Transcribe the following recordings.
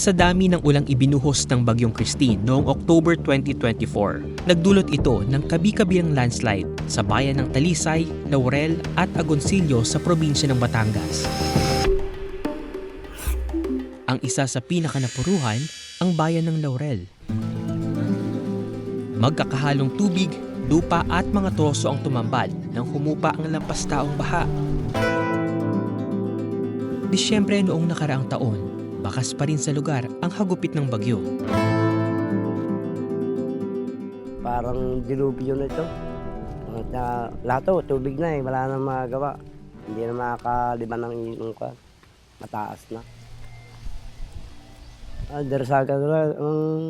Sa dami ng ulang ibinuhos ng Bagyong Christine noong October 2024, nagdulot ito ng kabi-kabilang landslide sa bayan ng Talisay, Laurel at Agoncillo sa probinsya ng Batangas. Ang isa sa pinakanapuruhan, ang bayan ng Laurel. Magkakahalong tubig, lupa at mga troso ang tumambad nang humupa ang lampastaong baha. Disyembre noong nakaraang taon, bakas pa rin sa lugar ang hagupit ng bagyo. Parang dilubyo na ito. Lahat to, tubig na wala nang magagawa. Hindi na makakaliban ng inyong ka. Mataas na. Darasaga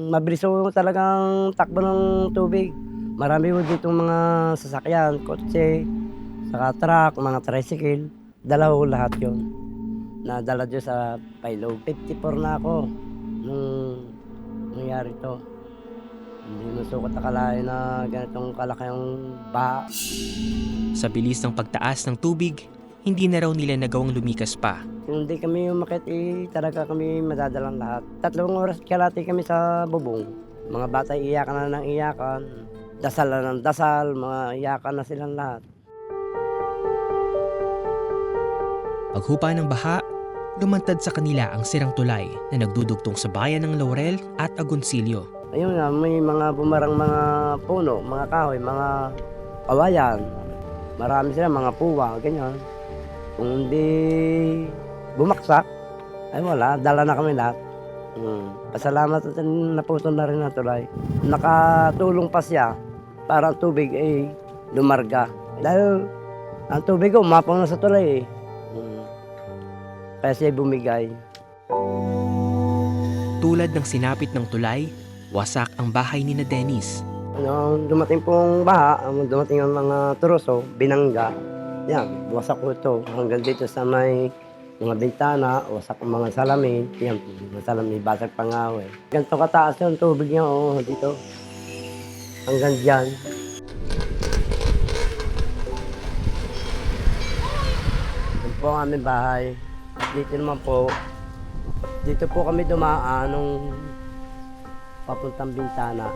mabilis ko talagang takbo ng tubig. Marami po dito mga sasakyan, kotse, saka truck, mga tricycle. Dala ko lahat yun. Nadala dyan sa Pailog. 54 na ako nung nangyari to. Hindi mo sukat akalain na ganitong kalaki ang baha. Sa bilis ng pagtaas ng tubig, hindi na raw nila nagawang lumikas pa. Kung hindi kami umakit, talaga kami madadalang lahat. 3 oras kalati kami sa bubong. Mga bata iyakan na ng iyakan. Dasal na ng dasal, mga iyakan na silang lahat. Paghupa ng baha, lumantad sa kanila ang sirang tulay na nagdudugtong sa bayan ng Laurel at Agoncillo. Ayun na, may mga bumarang mga puno, mga kahoy, mga kawayan. Marami sila, mga puwa, ganyan. Kung hindi bumaksak, ay wala, dala na kami lahat. Pasalamat at naputo na rin ang tulay. Nakatulong pa siya para ang tubig ay lumarga. Dahil ang tubig ko umapong na sa tulay eh. Kaya siya bumigay. Tulad ng sinapit ng tulay, wasak ang bahay ni na Dennis. Dumating pong baha, dumating ang mga troso, binangga. Yan, wasak po ito. Hanggang dito sa may mga bintana, wasak ang mga salamin. Yan, mga salamin, basag pangawe. Ganito kataas yung tubig niya, dito. Hanggang dyan. Yan po ang aming bahay. Dito naman po, dito po kami dumaan nung papuntang bintana.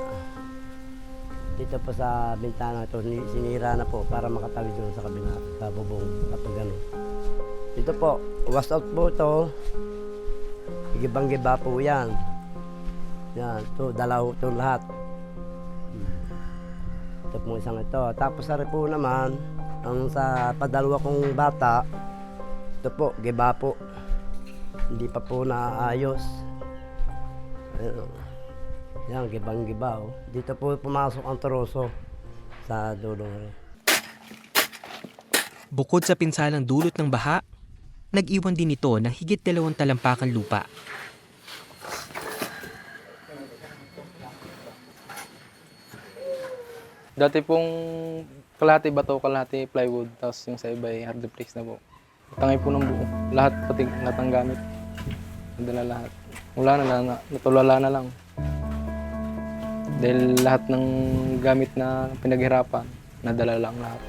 Dito po sa bintana ito, sinira na po para makatawid doon sa kabila, sa bubong, kapag gano'n. Dito po, wash out po ito. Gibang-giba po yan. Yan, ito, dalaw ito lahat. Ito po isang ito. Tapos sa po naman, ang sa padalwa kong bata, ito po, giba po. Hindi pa po naayos. Ayun. Yan, gibang-giba. Dito po pumasok ang troso sa dulo. Bukod sa pinsalang dulot ng baha, nag-iwan din ito ng higit 2 talampakan lupa. Dati pong kalahati bato, kalahati plywood, tapos yung sa iba ay hard bricks na po. Tangay po ng buo. Lahat pati natang gamit. Nadala lahat. Wala na, natulala na lang. Dahil lahat ng gamit na pinaghirapan, nadala lang lahat.